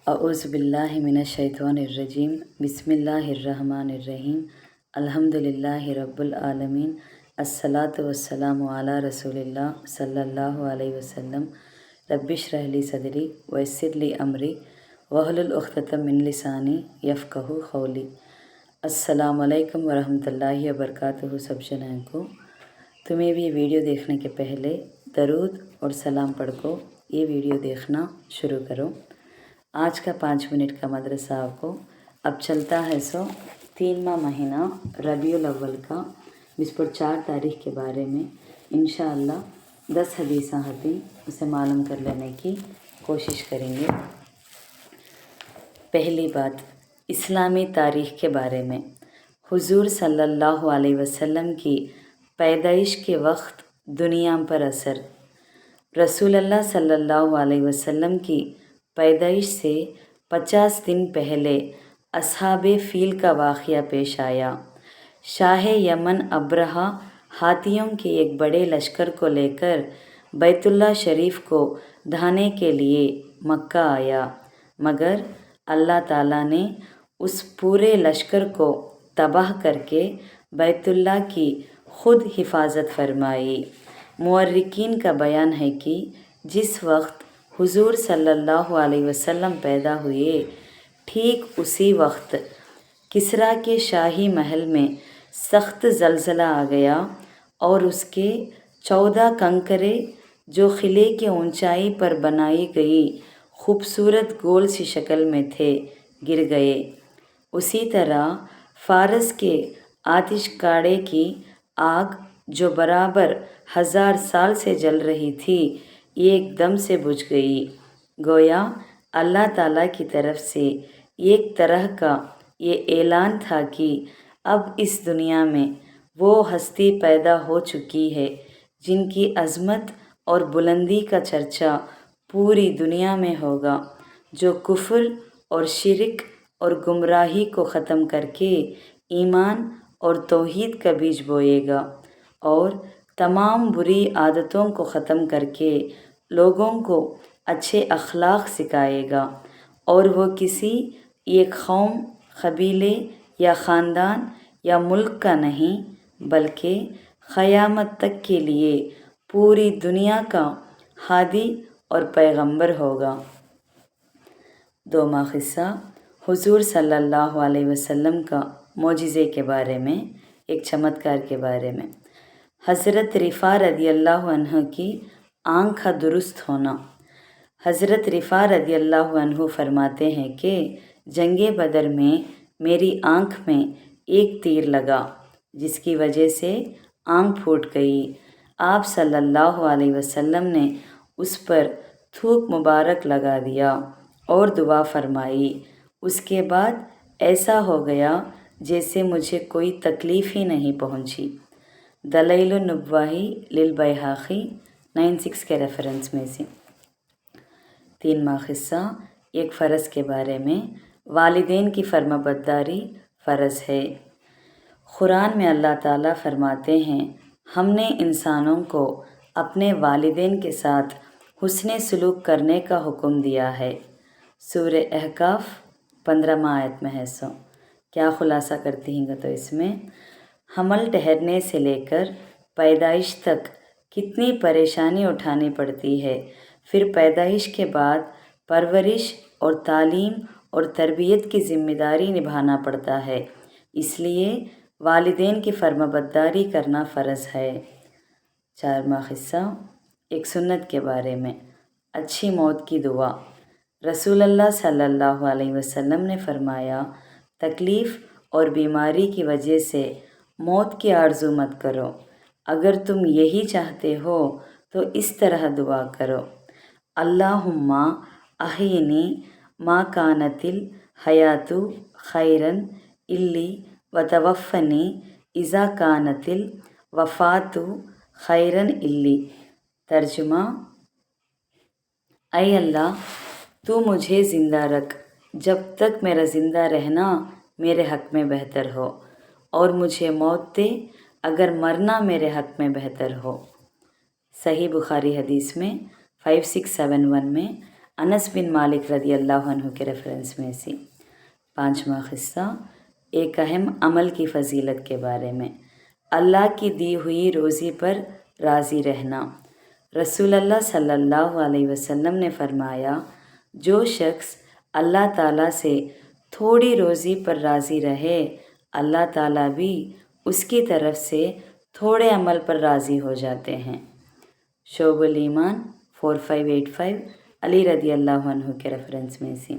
अऊज़ु बिल्लाहि मिनश्शैतानिर्रजीम बिस्मिल्लाहिर्रहमानिर्रहीम अल्हम्दुलिल्लाहि रब्बिल आलमीन अस्सलातु वस्सलामु अला रसूलिल्लाह सल्लल्लाहु अलैहि वसल्लम रब्बिश्रह ली सदरी वयस्सिर ली अमरी वहलुल उक़्दतम मिन लिसानी यफ़क़हू क़ौली। अस्सलामु अलैकुम वरहमतुल्लाहि वबरकातुहू। सब जनाओं को तुम्हें भी वीडियो देखने के पहले दरूद और सलाम पढ़ को ये वीडियो देखना शुरू करो। आज का 5 मिनट का मदरसा आपको अब चलता है 3वां महीना रबीउल अव्वल का 4 तारीख के बारे में इंशाअल्लाह 10 हदीसां हती उसे मालूम कर लेने की कोशिश करेंगे। पहली बात, इस्लामी तारीख़ के बारे में। हुजूर सल्लल्लाहु अलैहि वसल्लम की पैदाइश के वक्त दुनिया पर असर। रसूलुल्लाह सल्लल्लाहु अलैहि वसल्लम की पैदाइश से 50 दिन पहले असहाबे फ़ील का वाक़या पेश आया। शाह यमन अब्रहा हाथियों के एक बड़े लश्कर को लेकर बैतुल्लाह शरीफ को ढाने के लिए मक्का आया, मगर अल्लाह ताला ने उस पूरे लश्कर को तबाह करके बैतुल्लाह की खुद हिफाजत फरमाई। मुअर्रिकीन का बयान है कि जिस वक्त हुजूर सल्लल्लाहु अलैहि वसल्लम पैदा हुए, ठीक उसी वक्त किसरा के शाही महल में सख्त ज़लज़ला आ गया और उसके 14 कंकरे जो किले के ऊंचाई पर बनाई गई खूबसूरत गोल सी शक्ल में थे, गिर गए। उसी तरह फ़ारस के आतिशकाड़े की आग जो बराबर 1000 साल से जल रही थी, एकदम से बुझ गई। गोया अल्लाह ताला की तरफ से एक तरह का ये ऐलान था कि अब इस दुनिया में वो हस्ती पैदा हो चुकी है जिनकी अज़मत और बुलंदी का चर्चा पूरी दुनिया में होगा, जो कुफ्र और शिरक और गुमराही को ख़त्म करके ईमान और तौहीद का बीज बोएगा और तमाम बुरी आदतों को ख़त्म करके लोगों को अच्छे अखलाक सिखाएगा। और वो किसी एक कौम, कबीले या ख़ानदान या मुल्क का नहीं, बल्कि क़यामत तक के लिए पूरी दुनिया का हादी और पैगंबर होगा। 2वां क़िस्सा, हुजूर सल्लल्लाहु अलैहि वसल्लम का मोजिज़े के बारे में, एक चमत्कार के बारे में। हज़रत रिफ़ा रदियल्लाहु अन्हु की आँख का दुरुस्त होना। हज़रत रिफ़ा रदियल्लाहु अन्हु फरमाते हैं कि जंगे बदर में मेरी आँख में एक तीर लगा, जिसकी वजह से आँख फूट गई। आप सल्लल्लाहु अलैहि वसल्लम ने उस पर थूक मुबारक लगा दिया और दुआ फरमाई। उसके बाद ऐसा हो गया जैसे मुझे कोई तकलीफ़ ही नहीं पहुँची। दलाइलुन नुबुव्वह लिल बैहाक़ी 96 के रेफरेंस में से। 3वां क़िस्सा, एक फ़र्ज़ के बारे में। वालिदैन की फर्माबरदारी फ़र्ज़ है। कुरान में अल्लाह ताला फरमाते हैं, हमने इंसानों को अपने वालिदैन के साथ हुस्ने सलूक करने का हुक्म दिया है। सूरह अहकाफ 15वां आयत में है। क्या खुलासा करती हैं तो इसमें हमल ठहरने से लेकर पैदाइश तक कितनी परेशानी उठानी पड़ती है, फिर पैदाइश के बाद परवरिश और तालीम और तरबियत की ज़िम्मेदारी निभाना पड़ता है। इसलिए वालिदैन की फर्माबरदारी करना फ़र्ज़ है। 4वां क़िस्सा, एक सुन्नत के बारे में। अच्छी मौत की दुआ। रसूलुल्लाह सल्लल्लाहु अलैहि वसल्लम ने फरमाया, तकलीफ़ और बीमारी की वजह से मौत की आरज़ू मत करो। अगर तुम यही चाहते हो तो इस तरह दुआ करो, अल्लाहुम्मा अहीनी मा कानतिल हयातु खैरन इल्ली व तवफ़नी इज़ा कानतिल वफ़ातु खैरन इल्ली। तर्जुमा, ऐ अल्लाह, तू मुझे ज़िंदा रख जब तक मेरा ज़िंदा रहना मेरे हक़ में बेहतर हो, और मुझे मौत दे अगर मरना मेरे हक़ में बेहतर हो। सही बुखारी हदीस में 5671 में انس بن مالک رضی اللہ عنہ کے ریفرنس میں سے۔ 5واں قصہ ایک اہم عمل کی فضیلت کے بارے میں، اللہ کی دی ہوئی روزی پر راضی رہنا۔ رسول اللہ صلی اللہ علیہ وسلم نے فرمایا، جو شخص اللہ تعالیٰ سے تھوڑی روزی پر راضی رہے، اللہ تعالیٰ بھی اس کی طرف سے تھوڑے عمل پر راضی ہو جاتے ہیں۔ شعب الایمان 4585 علی رضی اللہ عنہ کے ریفرنس میں سے۔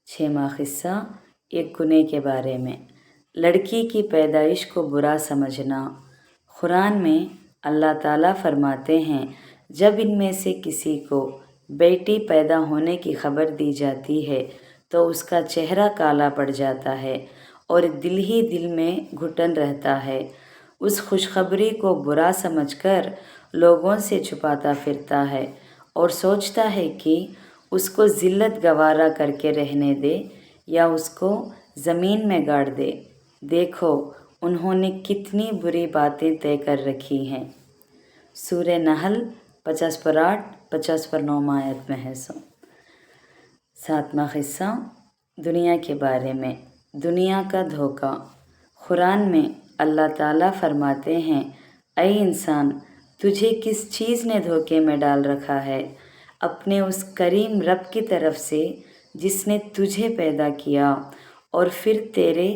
6واں قصہ ایک گناہ کے بارے میں، لڑکی کی پیدائش کو برا سمجھنا۔ قرآن میں اللہ تعالیٰ فرماتے ہیں، جب ان میں سے کسی کو بیٹی پیدا ہونے کی خبر دی جاتی ہے تو اس کا چہرہ کالا پڑ جاتا ہے اور دل ہی دل میں گھٹن رہتا ہے۔ اس خوشخبری کو برا سمجھ کر لوگوں سے چھپاتا پھرتا ہے اور سوچتا ہے کہ اس کو ذلت گوارا کر کے رہنے دے یا اس کو زمین میں گاڑ دے۔ دیکھو انہوں نے کتنی بری باتیں طے کر رکھی ہیں۔ سورہ نحل 50/8 50/9 آیت میں ہے سو۔ 7واں قصہ دنیا کے بارے میں، دنیا کا دھوکہ۔ قرآن میں اللہ تعالیٰ فرماتے ہیں، اے انسان، تجھے کس چیز نے دھوکے میں ڈال رکھا ہے؟ اپنے اس کریم رب کی طرف سے جس نے تجھے پیدا کیا اور پھر تیرے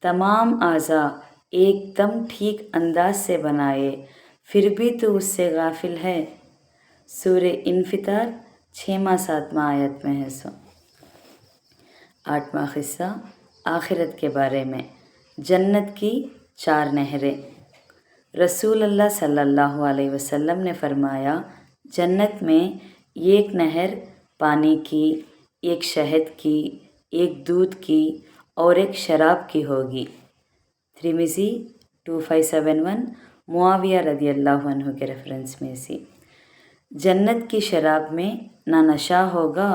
تمام اعضاء ایک دم ٹھیک انداز سے بنائے، پھر بھی تو اس سے غافل ہے۔ سورہ انفطار 6-7 آیت میں ہے سو۔ 8واں قصہ آخرت کے بارے میں، جنت کی 4 نہریں۔ رسول اللہ صلی اللہ علیہ وسلم نے فرمایا، جنت میں ایک نہر پانی کی، ایک شہد کی، ایک دودھ کی اور ایک شراب کی ہوگی۔ ترمذی 2571 معاویہ رضی اللہ عنہ کے ریفرنس میں سے۔ جنت کی شراب میں نہ نشہ ہوگا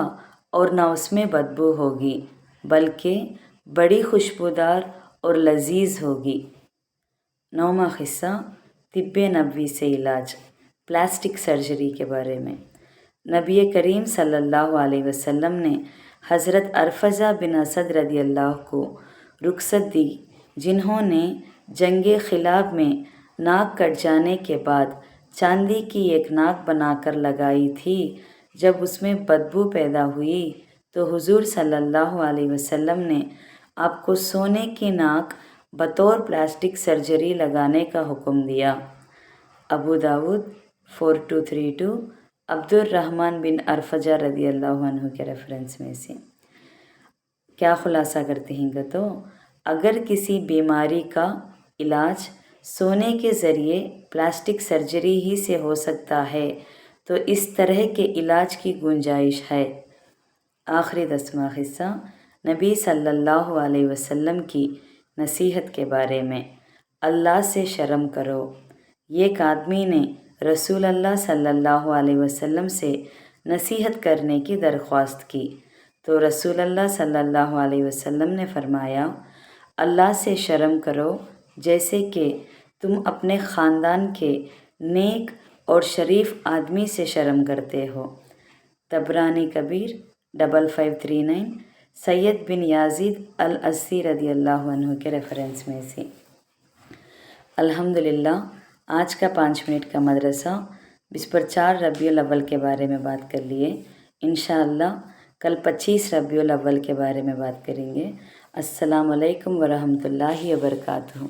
اور نہ اس میں بدبو ہوگی، بلکہ بڑی خوشبودار اور لذیذ ہوگی۔ 9واں قصہ طب نبوی سے علاج، پلاسٹک سرجری کے بارے میں۔ نبی کریم صلی اللہ علیہ وسلم نے حضرت ارفزہ بن اسد رضی اللہ کو رخصت دی، جنہوں نے جنگ خلاب میں ناک کٹ جانے کے بعد چاندی کی ایک ناک بنا کر لگائی تھی۔ جب اس میں بدبو پیدا ہوئی تو حضور صلی اللہ علیہ وسلم نے آپ کو سونے کی ناک بطور پلاسٹک سرجری لگانے کا حکم دیا۔ ابو داؤد 4232 عبد الرحمن بن ارفجہ رضی اللہ عنہ کے ریفرنس میں سے۔ کیا خلاصہ کرتے ہیں گا تو اگر کسی بیماری کا علاج سونے کے ذریعے پلاسٹک سرجری ہی سے ہو سکتا ہے تو اس طرح کے علاج کی گنجائش ہے۔ آخری 10واں قصہ نبی صلی اللہ علیہ وسلم کی نصیحت کے بارے میں، اللہ سے شرم کرو۔ ایک آدمی نے رسول اللہ صلی اللہ علیہ وسلم سے نصیحت کرنے کی درخواست کی تو رسول اللہ صلی اللہ علیہ وسلم نے فرمایا، اللہ سے شرم کرو جیسے کہ تم اپنے خاندان کے نیک اور شریف آدمی سے شرم کرتے ہو۔ طبرانی کبیر 5539 سید بن یزید الازدی رضی اللہ عنہ کے ریفرنس میں سے۔ الحمدللہ آج کا 5 منٹ کا مدرسہ 4 ربیع الاول کے بارے میں بات کر لیے۔ انشاءاللہ کل 25 ربیع الاول کے بارے میں بات کریں گے۔ السلام علیکم ورحمۃ اللہ وبرکاتہ۔